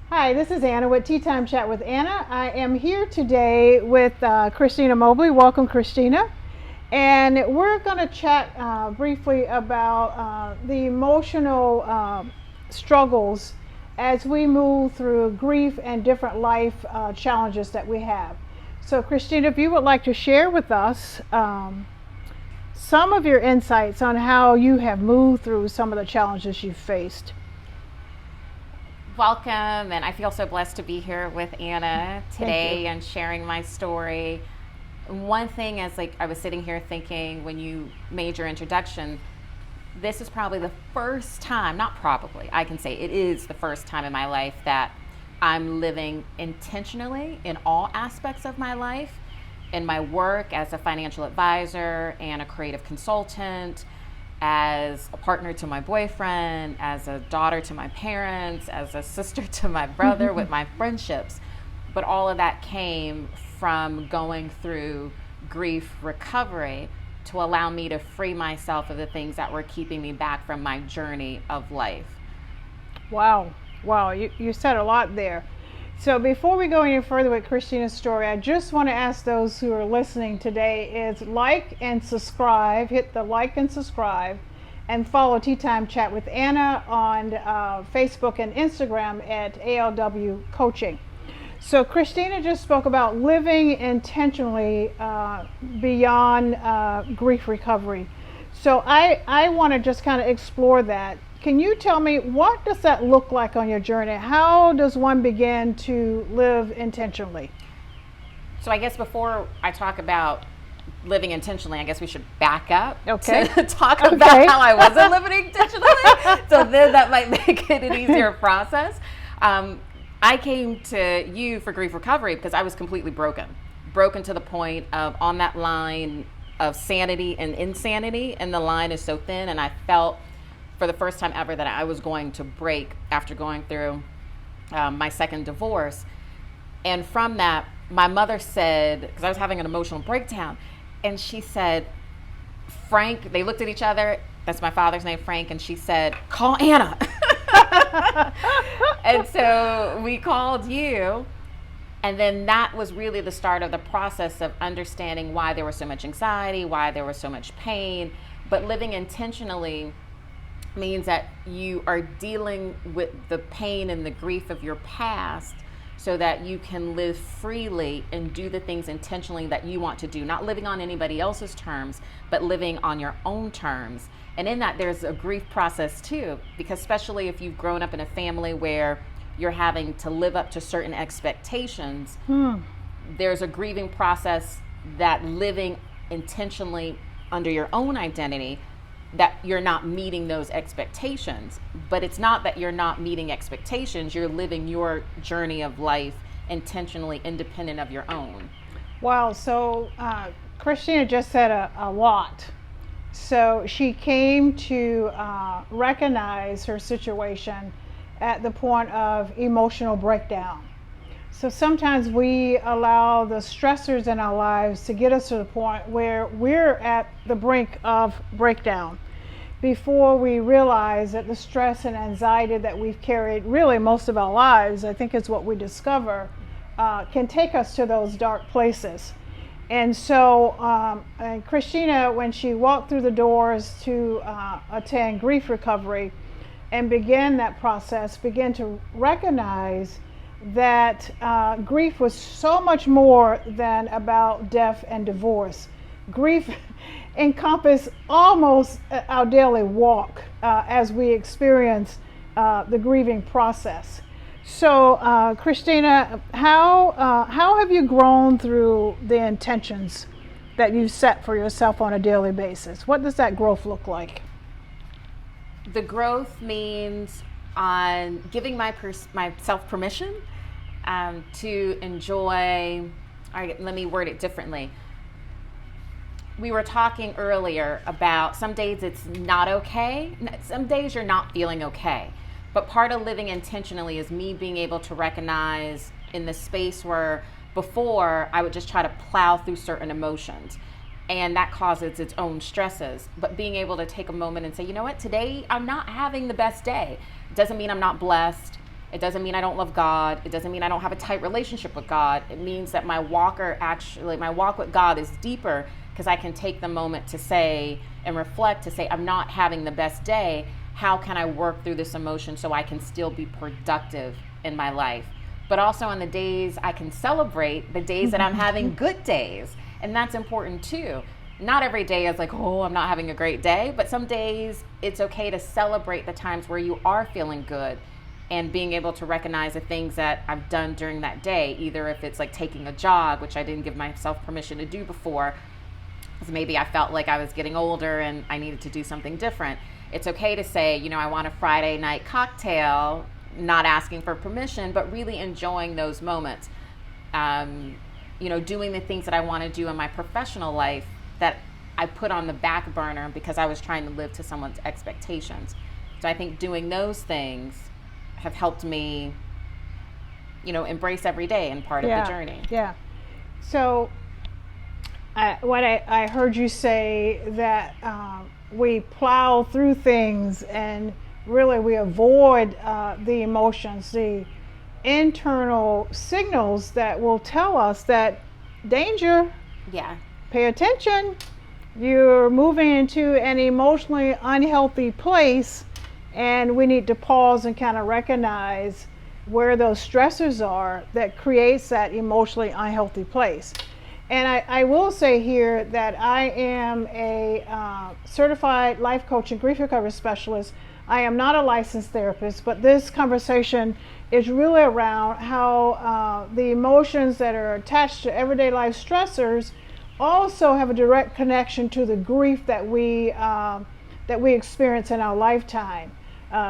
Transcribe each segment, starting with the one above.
Hi, this is Anna with Tea Time Chat with Anna. I am here today with Christina Mobley. Welcome, Christina. And we're going to chat briefly about the emotional struggles as we move through grief and different life challenges that we have. So, Christina, if you would like to share with us some of your insights on how you have moved through some of the challenges you've faced. Welcome, and I feel so blessed to be here with Anna today and sharing my story. One thing, as I was sitting here thinking when you made your introduction, this is probably the first time, not probably, I can say it is the first time in my life that I'm living intentionally in all aspects of my life, in my work as a financial advisor and a creative consultant, as a partner to my boyfriend, as a daughter to my parents, as a sister to my brother, with my friendships. But all of that came from going through grief recovery to allow me to free myself of the things that were keeping me back from my journey of life. Wow, you said a lot there. So before we go any further with Christina's story, I just want to ask those who are listening today is like and subscribe, hit the like and subscribe, and follow Tea Time Chat with Anna on Facebook and Instagram at ALW Coaching. So Christina just spoke about living intentionally beyond grief recovery. So I want to just kind of explore that. Can you tell me, what does that look like on your journey? How does one begin to live intentionally? So I guess before I talk about living intentionally, I guess we should back up to talk about how I wasn't living intentionally. So then that might make it an easier process. I came to you for grief recovery because I was completely broken to the point of on that line of sanity and insanity, and the line is so thin, and I felt for the first time ever that I was going to break after going through my second divorce. And from that, my mother said, because I was having an emotional breakdown, and she said, Frank, they looked at each other, that's my father's name, Frank, and she said, call Anna. And so we called you, and then that was really the start of the process of understanding why there was so much anxiety, why there was so much pain. But living intentionally means that you are dealing with the pain and the grief of your past so that you can live freely and do the things intentionally that you want to do, not living on anybody else's terms, but living on your own terms. And in that, there's a grief process too, because especially if you've grown up in a family where you're having to live up to certain expectations, there's a grieving process that living intentionally under your own identity, that you're not meeting those expectations. But it's not that you're not meeting expectations, you're living your journey of life intentionally independent of your own. Wow, so Christina just said a lot. So she came to recognize her situation at the point of emotional breakdown. So sometimes we allow the stressors in our lives to get us to the point where we're at the brink of breakdown before we realize that the stress and anxiety that we've carried really most of our lives, I think is what we discover, can take us to those dark places. And so and Christina, when she walked through the doors to attend grief recovery and began that process, began to recognize that grief was so much more than about death and divorce. Grief encompassed almost our daily walk as we experience the grieving process. So, Christina, how have you grown through the intentions that you set for yourself on a daily basis? What does that growth look like? The growth means on giving myself permission to enjoy. All right, let me word it differently. We were talking earlier about some days it's not okay. Some days you're not feeling okay. But part of living intentionally is me being able to recognize in the space where before I would just try to plow through certain emotions, and that causes its own stresses. But being able to take a moment and say, you know what, today I'm not having the best day. It doesn't mean I'm not blessed. It doesn't mean I don't love God. It doesn't mean I don't have a tight relationship with God. It means that my walk with God is deeper because I can take the moment to say and reflect, to say, I'm not having the best day. How can I work through this emotion so I can still be productive in my life? But also on the days I can celebrate the days that I'm having good days. And that's important too. Not every day is like, oh, I'm not having a great day. But some days it's okay to celebrate the times where you are feeling good and being able to recognize the things that I've done during that day. Either if it's like taking a jog, which I didn't give myself permission to do before, because maybe I felt like I was getting older and I needed to do something different. It's okay to say, I want a Friday night cocktail, not asking for permission, but really enjoying those moments. Doing the things that I want to do in my professional life that I put on the back burner because I was trying to live to someone's expectations. So I think doing those things have helped me, embrace every day and part of the journey. Yeah. So what I heard you say that we plow through things and really we avoid the emotions, the internal signals that will tell us that danger, pay attention, you're moving into an emotionally unhealthy place, and we need to pause and kind of recognize where those stressors are that creates that emotionally unhealthy place. And I will say here that I am a certified life coach and grief recovery specialist. I am not a licensed therapist, but this conversation is really around how the emotions that are attached to everyday life stressors also have a direct connection to the grief that we experience in our lifetime.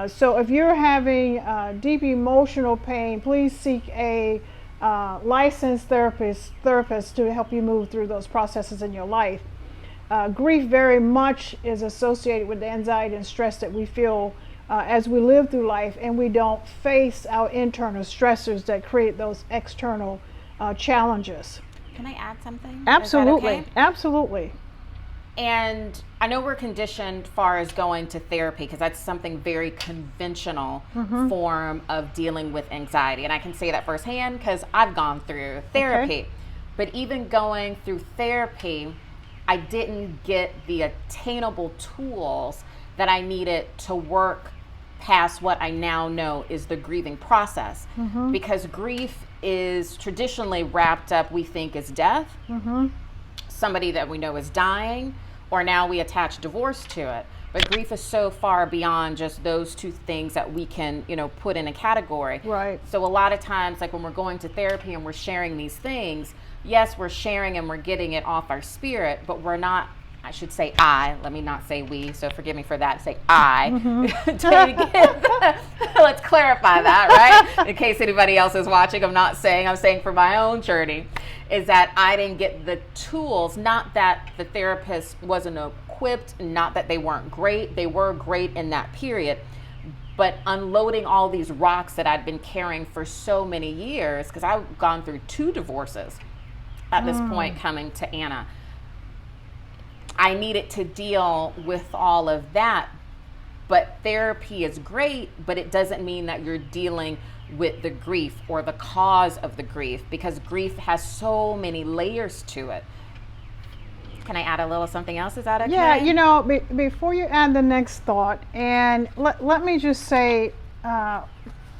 So if you're having deep emotional pain, please seek a licensed therapist to help you move through those processes in your life. Grief very much is associated with the anxiety and stress that we feel as we live through life, and we don't face our internal stressors that create those external challenges. Can I add something? Absolutely. Is that okay? Absolutely. And I know we're conditioned far as going to therapy because that's something very conventional form of dealing with anxiety. And I can say that firsthand because I've gone through therapy. Okay. But even going through therapy, I didn't get the attainable tools that I needed to work past what I now know is the grieving process. Because grief is traditionally wrapped up, we think, as death. Somebody that we know is dying, or now we attach divorce to it. But grief is so far beyond just those two things that we can, put in a category. Right. So a lot of times, like when we're going to therapy and we're sharing these things, yes, we're sharing and we're getting it off our spirit, but we're not, I should say let me not say we, so forgive me for that, say I. Let's clarify that, right? In case anybody else is watching, I'm saying for my own journey, is that I didn't get the tools, not that the therapist wasn't equipped, not that they weren't great, they were great in that period, but unloading all these rocks that I'd been carrying for so many years, because I've gone through 2 divorces at this point coming to Anna. I needed to deal with all of that, but therapy is great, but it doesn't mean that you're dealing with the grief or the cause of the grief, because grief has so many layers to it. Can I add a little something else? Is that okay? Yeah, before you add the next thought, and let me just say, let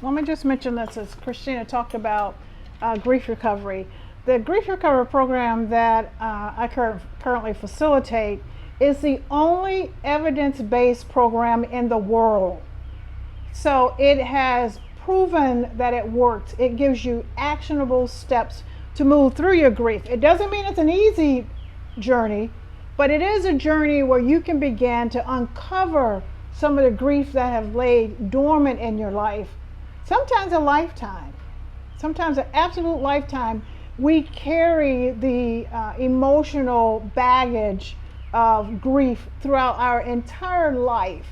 me just mention this as Christina talked about grief recovery. The grief recovery program that I currently facilitate is the only evidence-based program in the world. So it has proven that it works. It gives you actionable steps to move through your grief. It doesn't mean it's an easy journey, but it is a journey where you can begin to uncover some of the grief that have laid dormant in your life. Sometimes a lifetime, sometimes an absolute lifetime. We carry the emotional baggage of grief throughout our entire life.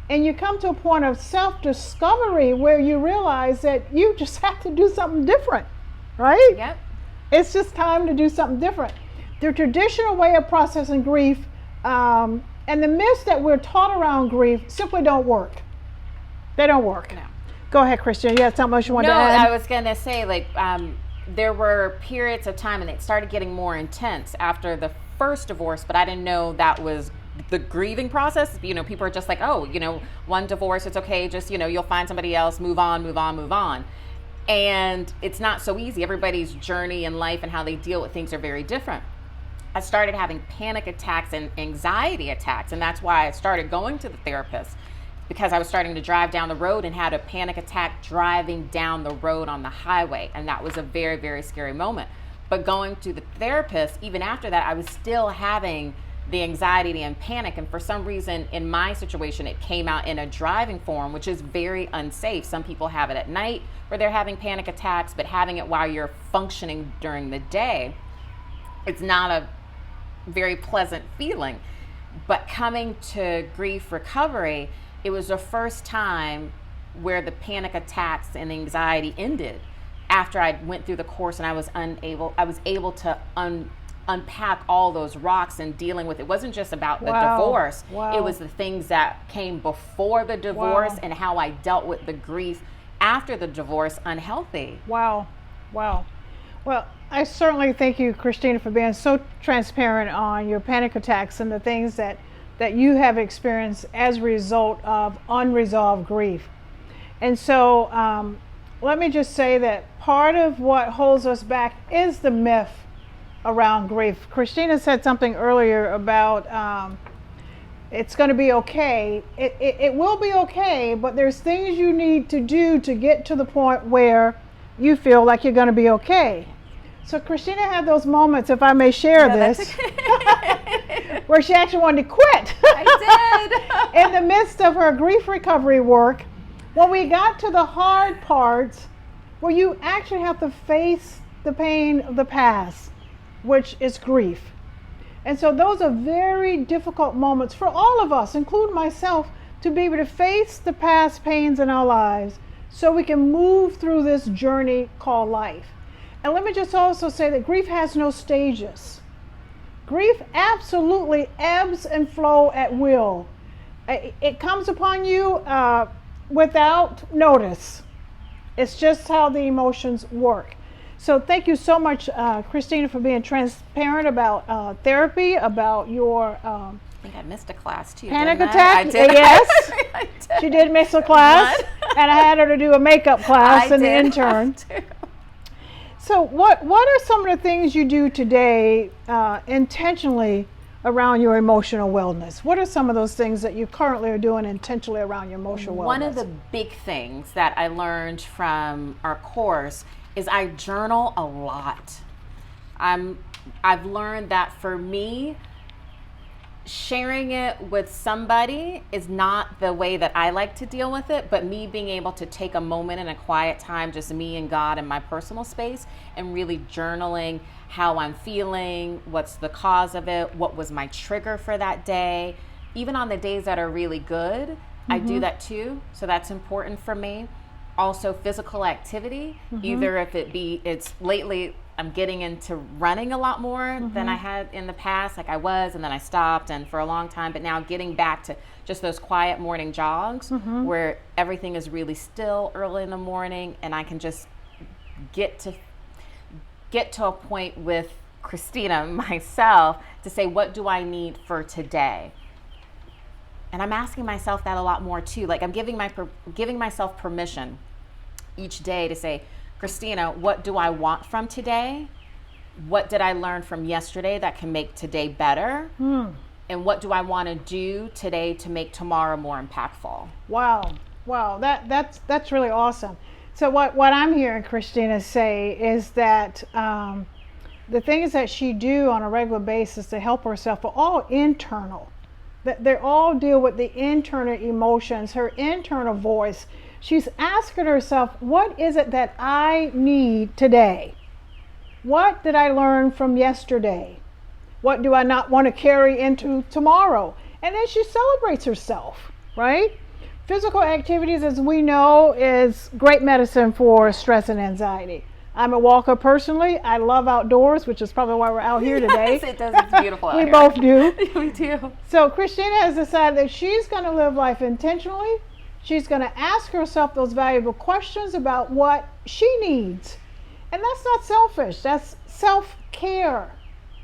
And you come to a point of self-discovery where you realize that you just have to do something different, right? Yep. It's just time to do something different. The traditional way of processing grief and the myths that we're taught around grief simply don't work. They don't work. No. Go ahead, Christina. You had something else you wanted No, to add? I was going to say, like, there were periods of time, and it started getting more intense after the first divorce, but I didn't know that was the grieving process. You know, people are just like, oh, you know, one divorce, it's okay. Just, you know, you'll find somebody else, move on, move on, move on. And it's not so easy. Everybody's journey in life and how they deal with things are very different. I started having panic attacks and anxiety attacks, and that's why I started going to the therapist, because I was starting to drive down the road and had a panic attack driving down the road on the highway, and that was a very, very scary moment. But going to the therapist, even after that, I was still having the anxiety and panic, and for some reason in my situation it came out in a driving form, which is very unsafe. Some people have it at night where they're having panic attacks, but having it while you're functioning during the day, it's not a very pleasant feeling. But coming to grief recovery, it was the first time where the panic attacks and anxiety ended after I went through the course, and I was able to unpack all those rocks and dealing with it. It wasn't just about the divorce. Wow. It was the things that came before the divorce and how I dealt with the grief after the divorce unhealthy. Wow. Well, I certainly thank you, Christina, for being so transparent on your panic attacks and the things that you have experienced as a result of unresolved grief. And so let me just say that part of what holds us back is the myth around grief. Christina said something earlier about it's going to be okay. It will be okay, but there's things you need to do to get to the point where you feel like you're going to be okay. So Christina had those moments, if I may share this, okay. where she actually wanted to quit. I did. In the midst of her grief recovery work, when we got to the hard parts where you actually have to face the pain of the past, which is grief. And so those are very difficult moments for all of us, including myself, to be able to face the past pains in our lives so we can move through this journey called life. And let me just also say that grief has no stages. Grief absolutely ebbs and flows at will. It comes upon you without notice. It's just how the emotions work. So thank you so much, Christina, for being transparent about therapy, about your I think I missed a class too. Panic attack. I did. Yes, I did. She did miss a class, and I had her to do a makeup class and the intern. So what are some of the things you do today intentionally around your emotional wellness? What are some of those things that you currently are doing intentionally around your emotional wellness? One of the big things that I learned from our course is I journal a lot. I've learned that for me, sharing it with somebody is not the way that I like to deal with it, but me being able to take a moment in a quiet time, just me and God in my personal space, and really journaling how I'm feeling, what's the cause of it, what was my trigger for that day. Even on the days that are really good, I do that too, so that's important for me. Also physical activity, either if it's lately I'm getting into running a lot more than I had in the past, like I was, and then I stopped and for a long time, but now getting back to just those quiet morning jogs where everything is really still early in the morning and I can just get to a point with Christina, myself, to say, what do I need for today? And I'm asking myself that a lot more too. Like I'm giving myself permission each day to say, Christina, what do I want from today? What did I learn from yesterday that can make today better? And what do I want to do today to make tomorrow more impactful? Wow, that's really awesome. So what I'm hearing Christina say is that the things that she do on a regular basis to help herself are all internal. They all deal with the internal emotions, her internal voice. She's asking herself, what is it that I need today? What did I learn from yesterday? What do I not want to carry into tomorrow? And then she celebrates herself, right? Physical activities, as we know, is great medicine for stress and anxiety. I'm a walker personally. I love outdoors, which is probably why we're out here today. Yes, it does. It's beautiful out We here. both do. We do. So Christina has decided that she's going to live life intentionally. She's going to ask herself those valuable questions about what she needs. And that's not selfish, that's self-care.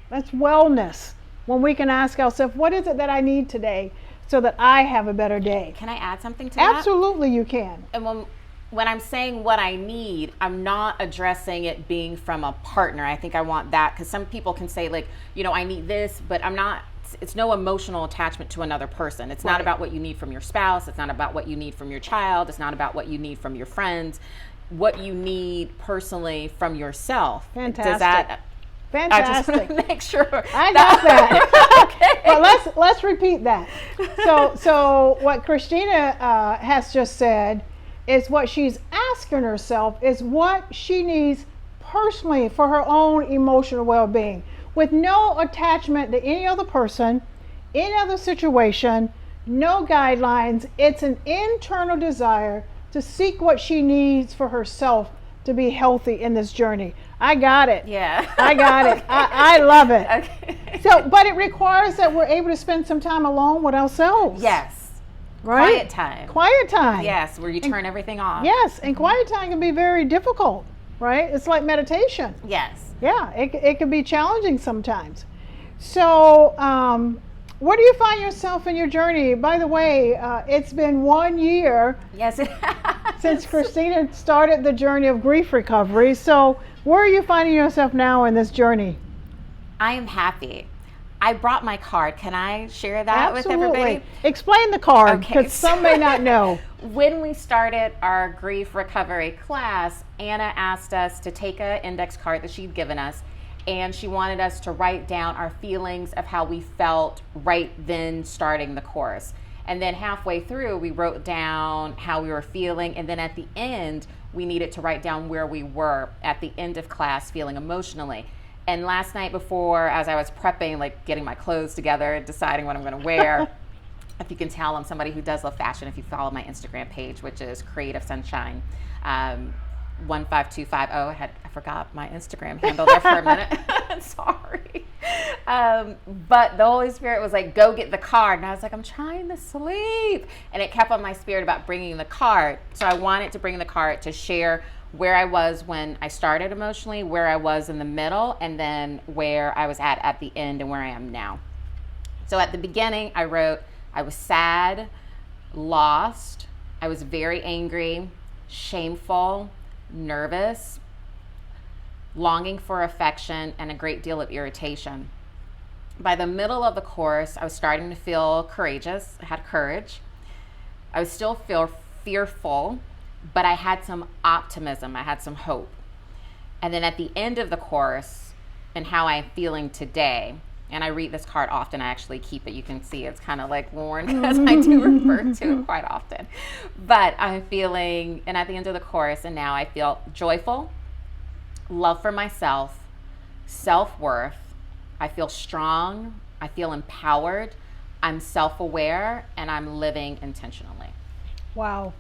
That's wellness. When we can ask ourselves, what is it that I need today so that I have a better day? Can I add something to that? Absolutely, you can. And when I'm saying what I need, I'm not addressing it being from a partner. I think I want that, because some people can say, like, you know, I need this, but I'm not, it's no emotional attachment to another person. It's not about what you need from your spouse. It's not about what you need from your child. It's not about what you need from your friends. What you need personally from yourself. Fantastic. Does that... Fantastic. I just want to make sure. I got that. Okay. But let's repeat that. So what Christina has just said is what she's asking herself is what she needs personally for her own emotional well-being, with no attachment to any other person, any other situation, no guidelines. It's an internal desire to seek what she needs for herself to be healthy in this journey. I got it. Yeah. I got it. I love it. Okay. So, but it requires that we're able to spend some time alone with ourselves. Yes. Right? Quiet time. Quiet time. Yes, where you turn everything off. Yes, and quiet time can be very difficult, right? It's like meditation. Yes. Yeah, it can be challenging sometimes. So, where do you find yourself in your journey? By the way, it's been 1 year Yes, it has. since Christina started the journey of grief recovery. So, where are you finding yourself now in this journey? I am happy. I brought my card. Can I share that with everybody? Explain the card, Okay. because some may not know. When we started our grief recovery class, Anna asked us to take an index card that she'd given us, and she wanted us to write down our feelings of how we felt right then starting the course. And then halfway through, we wrote down how we were feeling, and then at the end, we needed to write down where we were at the end of class feeling emotionally. And last night before, as I was prepping, like getting my clothes together, deciding what I'm going to wear, if you can tell, I'm somebody who does love fashion. If you follow my Instagram page, which is Creative Sunshine 15250, I forgot my Instagram handle there for a minute. Sorry. But the Holy Spirit was like, go get the card. And I was like, I'm trying to sleep. And it kept on my spirit about bringing the card. So I wanted to bring the card to share where I was when I started emotionally, where I was in the middle, and then where I was at the end, and where I am now. So at the beginning, I wrote, I was sad, lost, I was very angry, shameful, nervous, longing for affection, and a great deal of irritation. By the middle of the course, I was starting to feel courageous. I had courage. I was still fearful, but I had some optimism. I had some hope. And then at the end of the course, and how I'm feeling today, and I read this card often. I actually keep it. You can see it's kind of like worn because I do refer to it quite often. But I'm feeling, and at the end of the course, and now I feel joyful, love for myself, self-worth. I feel strong. I feel empowered. I'm self-aware, and I'm living intentionally. Wow.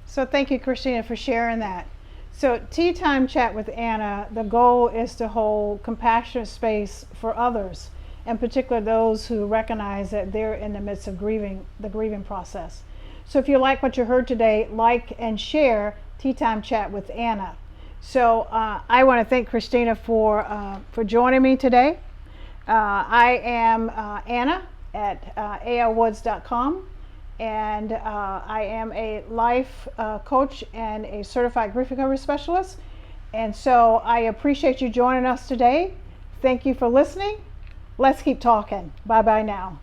So thank you, Christina, for sharing that. So Tea Time Chat with Anna, the goal is to hold compassionate space for others, in particular those who recognize that they're in the midst of grieving, the grieving process. So if you like what you heard today, like and share Tea Time Chat with Anna. So I want to thank Christina for joining me today. I am Anna at alwoods.com. And I am a life coach and a certified grief recovery specialist. And so I appreciate you joining us today. Thank you for listening. Let's keep talking. Bye-bye now.